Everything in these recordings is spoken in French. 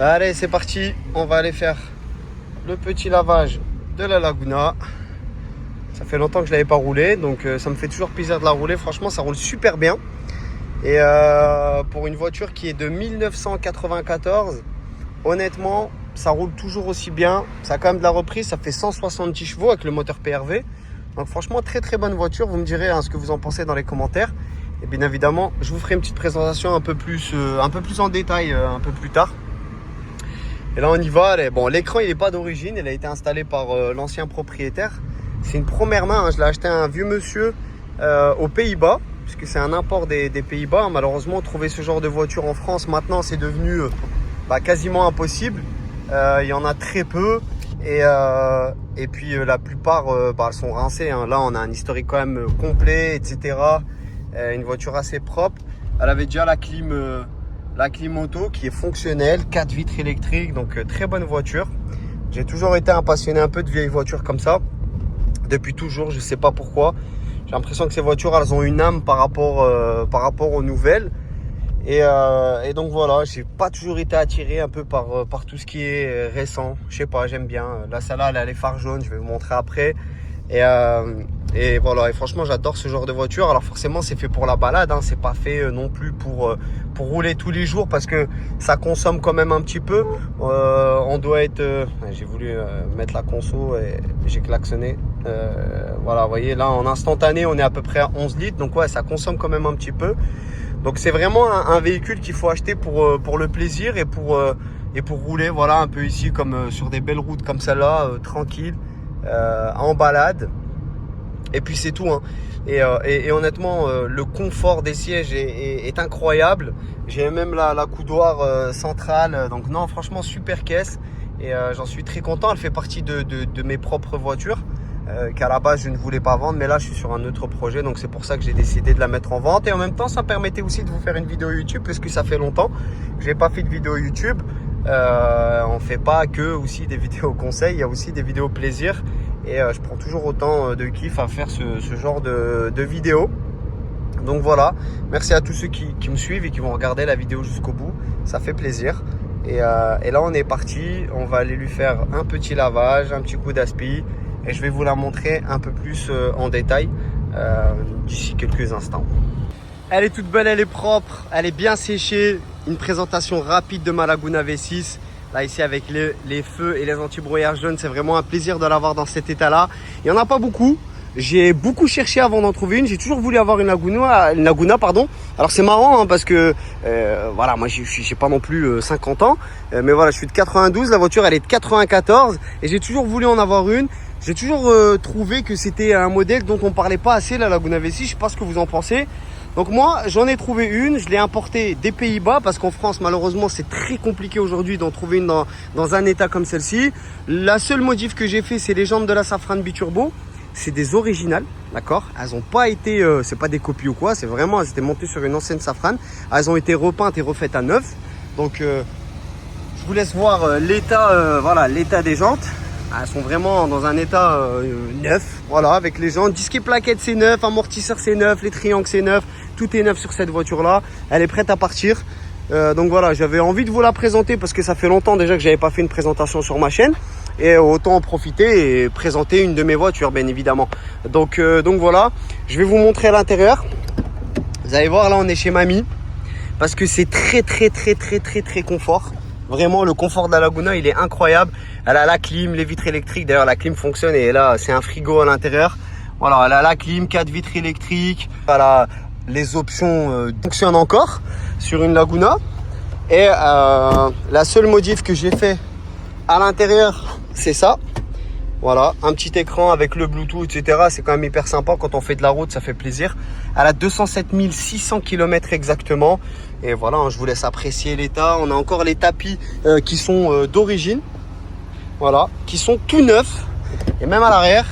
Allez, c'est parti. On va aller faire le petit lavage de la Laguna. Ça fait longtemps que je ne l'avais pas roulé, donc ça me fait toujours plaisir de la rouler. Franchement, ça roule super bien. Et pour une voiture qui est de 1994, honnêtement, ça roule toujours aussi bien. Ça a quand même de la reprise. Ça fait 170 chevaux avec le moteur PRV. Donc franchement, très bonne voiture. Vous me direz ce que vous en pensez dans les commentaires. Et bien évidemment, je vous ferai une petite présentation un peu plus en détail un peu plus tard. Et là, on y va. Bon, l'écran, il n'est pas d'origine. Il a été installé par l'ancien propriétaire. C'est une première main. Je l'ai acheté à un vieux monsieur aux Pays-Bas, puisque c'est un import des Pays-Bas. Malheureusement, trouver ce genre de voiture en France, maintenant, c'est devenu quasiment impossible. Il y en a très peu. Et puis, la plupart elles sont rincées. Là, on a un historique quand même complet, etc. Une voiture assez propre. Elle avait déjà la clim auto qui est fonctionnelle, 4 vitres électriques, donc très bonne voiture. J'ai toujours été un passionné un peu de vieilles voitures comme ça, depuis toujours, je sais pas pourquoi. J'ai l'impression que ces voitures, elles ont une âme par rapport aux nouvelles. Et donc voilà, j'ai pas toujours été attiré un peu par tout ce qui est récent. Je sais pas, j'aime bien. Là, celle-là, elle a les phares jaunes, je vais vous montrer après. Et voilà, et franchement, j'adore ce genre de voiture. Alors forcément, c'est fait pour la balade, c'est pas fait non plus pour rouler tous les jours, parce que ça consomme quand même un petit peu. On doit être... j'ai voulu mettre la conso et j'ai klaxonné. Voilà, vous voyez, là, en instantané, on est à peu près à 11 litres. Donc ouais, ça consomme quand même un petit peu. Donc c'est vraiment un véhicule qu'il faut acheter pour le plaisir et pour rouler, voilà, un peu ici, comme sur des belles routes comme celle-là, tranquille, en balade. Et puis c'est tout. Et honnêtement, le confort des sièges est incroyable. J'ai même la coudoir centrale. Donc non, franchement, super caisse. Et j'en suis très content. Elle fait partie de mes propres voitures qu'à la base je ne voulais pas vendre. Mais là, je suis sur un autre projet. Donc c'est pour ça que j'ai décidé de la mettre en vente. Et en même temps, ça me permettait aussi de vous faire une vidéo YouTube, parce que ça fait longtemps que je n'ai pas fait de vidéo YouTube. On fait pas que aussi des vidéos conseils, il y a aussi des vidéos plaisir. Et je prends toujours autant de kiff à faire ce genre de vidéos. Donc voilà, merci à tous ceux qui me suivent et qui vont regarder la vidéo jusqu'au bout. Ça fait plaisir. Et là, on est parti. On va aller lui faire un petit lavage, un petit coup d'aspi. Et je vais vous la montrer un peu plus en détail d'ici quelques instants. Elle est toute belle, elle est propre, elle est bien séchée. Une présentation rapide de ma Laguna V6. Là, ici, avec les feux et les anti-brouillard jaunes, c'est vraiment un plaisir de l'avoir dans cet état-là. Il n'y en a pas beaucoup. J'ai beaucoup cherché avant d'en trouver une. J'ai toujours voulu avoir une Laguna, pardon. Alors, c'est marrant parce que, voilà, moi, j'ai pas non plus 50 ans. Mais voilà, je suis de 92. La voiture, elle est de 94. Et j'ai toujours voulu en avoir une. J'ai toujours trouvé que c'était un modèle dont on parlait pas assez, la Laguna V6. Je sais pas ce que vous en pensez. Donc moi, j'en ai trouvé une, je l'ai importée des Pays-Bas, parce qu'en France, malheureusement, c'est très compliqué aujourd'hui d'en trouver une dans un état comme celle-ci. La seule modif que j'ai fait, c'est les jantes de la Safran Biturbo. C'est des originales, d'accord? Elles ont pas été, c'est pas des copies ou quoi, c'est vraiment, elles étaient montées sur une ancienne Safran. Elles ont été repeintes et refaites à neuf. Donc, je vous laisse voir l'état, voilà, l'état des jantes. Elles sont vraiment dans un état neuf, voilà, avec les jantes. Disque et plaquettes, c'est neuf, amortisseur, c'est neuf, les triangles, c'est neuf. Tout est neuf sur cette voiture-là. Elle est prête à partir. Donc voilà, j'avais envie de vous la présenter parce que ça fait longtemps déjà que j'avais pas fait une présentation sur ma chaîne. Et autant en profiter et présenter une de mes voitures, bien évidemment. Donc voilà, je vais vous montrer à l'intérieur. Vous allez voir, là, on est chez mamie. Parce que c'est très confort. Vraiment, le confort de la Laguna, il est incroyable. Elle a la clim, les vitres électriques. D'ailleurs, la clim fonctionne et là, c'est un frigo à l'intérieur. Voilà, elle a la clim, 4 vitres électriques. Elle a les options fonctionnent encore sur une Laguna. Et la seule modif que j'ai fait à l'intérieur, c'est ça. Voilà, un petit écran avec le Bluetooth, etc. C'est quand même hyper sympa quand on fait de la route, ça fait plaisir. Elle a 207 600 km exactement. Et voilà, je vous laisse apprécier l'état. On a encore les tapis qui sont d'origine. Voilà, qui sont tout neufs. Et même à l'arrière,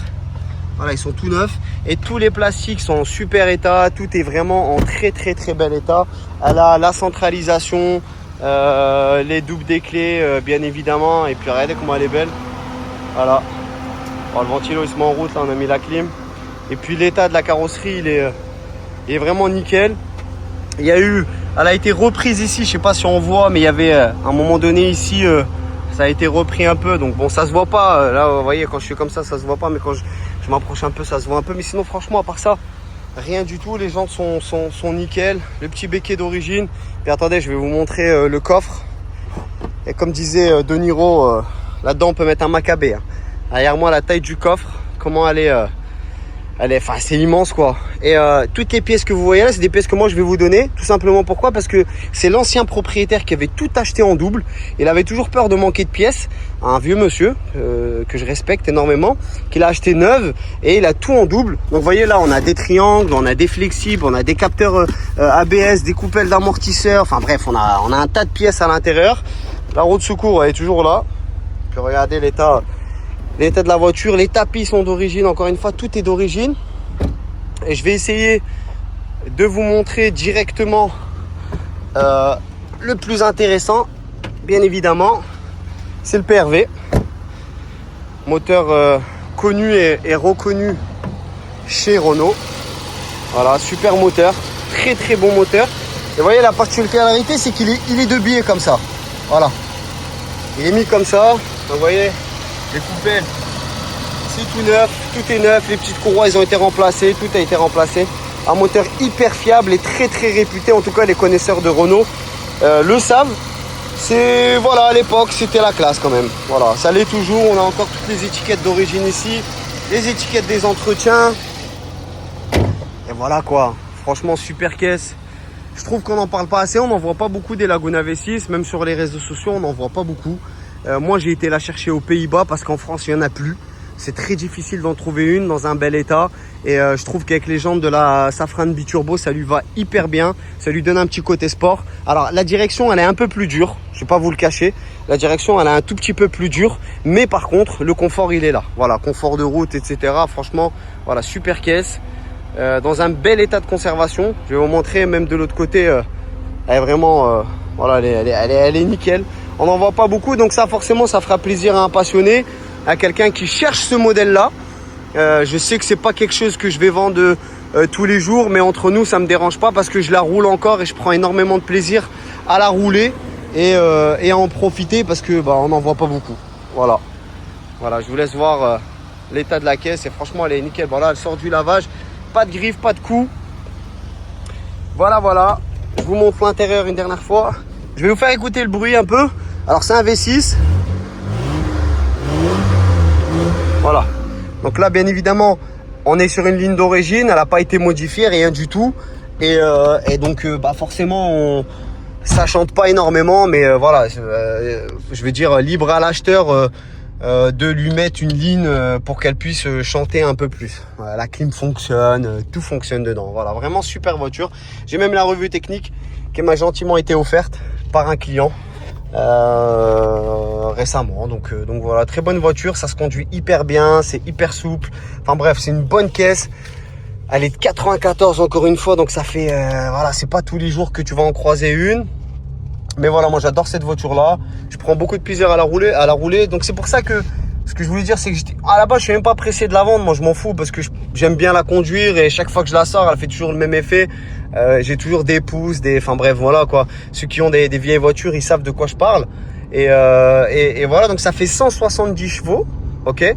voilà, ils sont tout neufs. Et tous les plastiques sont en super état. Tout est vraiment en très bel état. Elle a la centralisation, les doubles des clés, bien évidemment. Et puis regardez comment elle est belle. Voilà. Alors, le ventilo il se met en route, là on a mis la clim. Et puis l'état de la carrosserie il est vraiment nickel. Il y a eu Elle a été reprise ici, je sais pas si on voit, mais il y avait à un moment donné ici, ça a été repris un peu. Donc bon, ça se voit pas. Là, vous voyez, quand je suis comme ça se voit pas, mais quand je m'approche un peu, ça se voit un peu. Mais sinon, franchement, à part ça, rien du tout. Les jantes sont nickel. Le petit béquet d'origine. Et attendez, je vais vous montrer le coffre. Et comme disait De Niro, là-dedans, on peut mettre un Maccabée. Hein. Derrière moi, la taille du coffre, comment elle est... enfin, c'est immense quoi. Et toutes les pièces que vous voyez là, c'est des pièces que moi je vais vous donner. Tout simplement pourquoi? Parce que c'est l'ancien propriétaire qui avait tout acheté en double. Il avait toujours peur de manquer de pièces. Un vieux monsieur que je respecte énormément, qui l'a acheté neuve et il a tout en double. Donc vous voyez là, on a des triangles, on a des flexibles, on a des capteurs ABS, des coupelles d'amortisseurs. Enfin bref, on a un tas de pièces à l'intérieur. La roue de secours elle est toujours là. Puis regardez l'état de la voiture, les tapis sont d'origine, encore une fois, tout est d'origine. Et je vais essayer de vous montrer directement le plus intéressant, bien évidemment, c'est le PRV. Moteur connu et reconnu chez Renault. Voilà, super moteur, très très bon moteur. Et vous voyez, la particularité, c'est qu'il est de biais comme ça. Voilà, il est mis comme ça, donc, vous voyez. Les coupelles, c'est tout neuf, tout est neuf, les petites courroies elles ont été remplacées, tout a été remplacé. Un moteur hyper fiable et très très réputé, en tout cas les connaisseurs de Renault le savent. C'est voilà, à l'époque c'était la classe quand même. Voilà, ça l'est toujours, on a encore toutes les étiquettes d'origine ici, les étiquettes des entretiens. Et voilà quoi, franchement super caisse. Je trouve qu'on n'en parle pas assez, on n'en voit pas beaucoup des Laguna V6, même sur les réseaux sociaux on n'en voit pas beaucoup. Moi j'ai été la chercher aux Pays-Bas parce qu'en France il n'y en a plus. C'est très difficile d'en trouver une dans un bel état. Et je trouve qu'avec les jantes de la Safran Biturbo, ça lui va hyper bien. Ça lui donne un petit côté sport. Alors la direction elle est un peu plus dure, je ne vais pas vous le cacher. La direction elle est un tout petit peu plus dure. Mais par contre le confort il est là. Voilà, confort de route, etc. Franchement, voilà, super caisse. Dans un bel état de conservation. Je vais vous montrer même de l'autre côté. Elle est vraiment, voilà, elle est nickel. On n'en voit pas beaucoup, donc ça forcément ça fera plaisir à un passionné, à quelqu'un qui cherche ce modèle là. Je sais que c'est pas quelque chose que je vais vendre tous les jours, mais entre nous ça me dérange pas parce que je la roule encore et je prends énormément de plaisir à la rouler et à en profiter parce que on n'en voit pas beaucoup. Voilà, je vous laisse voir l'état de la caisse et franchement elle est nickel. Voilà, elle sort du lavage, pas de griffe, pas de coup. Voilà, je vous montre l'intérieur une dernière fois. Je vais vous faire écouter le bruit un peu. Alors c'est un V6. Voilà. Donc là bien évidemment on est sur une ligne d'origine. Elle n'a pas été modifiée, rien du tout. Et donc forcément ça chante pas énormément. Mais voilà, je vais dire libre à l'acheteur de lui mettre une ligne pour qu'elle puisse chanter un peu plus. Voilà, la clim fonctionne, tout fonctionne dedans. Voilà, vraiment super voiture. J'ai même la revue technique qui m'a gentiment été offerte par un client récemment. Donc voilà, très bonne voiture, ça se conduit hyper bien, c'est hyper souple. Enfin bref, c'est une bonne caisse. Elle est de 94 encore une fois, donc ça fait voilà, c'est pas tous les jours que tu vas en croiser une. Mais voilà, moi j'adore cette voiture là. Je prends beaucoup de plaisir à la rouler. Donc c'est pour ça que ce que je voulais dire, c'est que à la base je suis même pas pressé de la vendre. Moi je m'en fous parce que j'aime bien la conduire et chaque fois que je la sors, elle fait toujours le même effet. J'ai toujours des pouces, enfin bref, voilà quoi. Ceux qui ont des vieilles voitures, ils savent de quoi je parle. Et voilà, donc ça fait 170 chevaux, ok,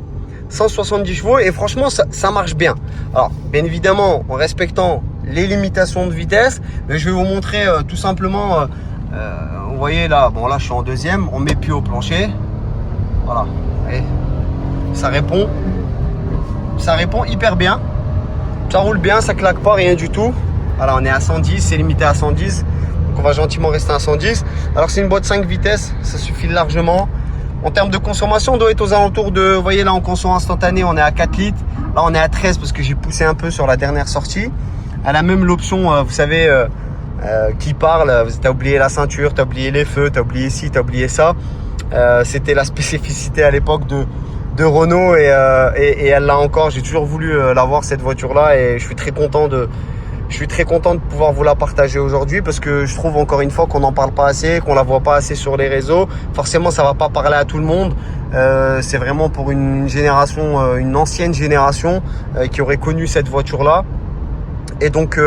170 chevaux et franchement ça marche bien. Alors bien évidemment en respectant les limitations de vitesse, mais je vais vous montrer tout simplement. Vous voyez là, bon là je suis en deuxième, on met pied au plancher. Voilà, et ça répond hyper bien. Ça roule bien, ça claque pas, rien du tout. Voilà, on est à 110, c'est limité à 110. Donc on va gentiment rester à 110. Alors c'est une boîte 5 vitesses, ça suffit largement. En termes de consommation, on doit être aux alentours de, vous voyez là en consommation instantanée, on est à 4 litres. Là on est à 13 parce que j'ai poussé un peu sur la dernière sortie. Elle a même l'option, vous savez, qui parle, tu as oublié la ceinture, tu as oublié les feux, tu as oublié ci, tu as oublié ça. C'était la spécificité à l'époque de Renault et elle l'a encore. J'ai toujours voulu l'avoir cette voiture là et je suis très content de pouvoir vous la partager aujourd'hui parce que je trouve encore une fois qu'on n'en parle pas assez, qu'on la voit pas assez sur les réseaux. Forcément ça va pas parler à tout le monde. C'est vraiment pour une génération, une ancienne génération qui aurait connu cette voiture là. Et donc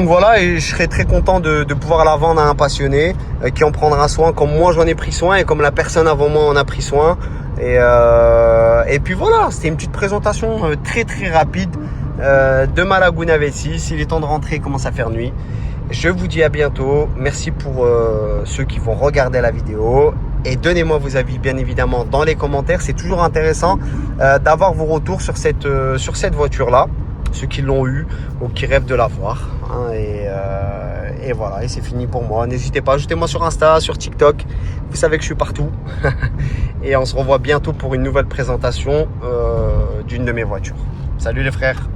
voilà, et je serais très content de pouvoir la vendre à un passionné qui en prendra soin comme moi j'en ai pris soin et comme la personne avant moi en a pris soin. Et puis voilà, c'était une petite présentation très très rapide de ma Laguna V6. Il est temps de rentrer, il commence à faire nuit. Je vous dis à bientôt. Merci pour ceux qui vont regarder la vidéo. Et donnez-moi vos avis bien évidemment dans les commentaires. C'est toujours intéressant d'avoir vos retours sur cette voiture-là. Ceux qui l'ont eu ou qui rêvent de l'avoir. Hein, et voilà, et c'est fini pour moi. N'hésitez pas, ajoutez-moi sur Insta, sur TikTok. Vous savez que je suis partout. Et on se revoit bientôt pour une nouvelle présentation d'une de mes voitures. Salut les frères!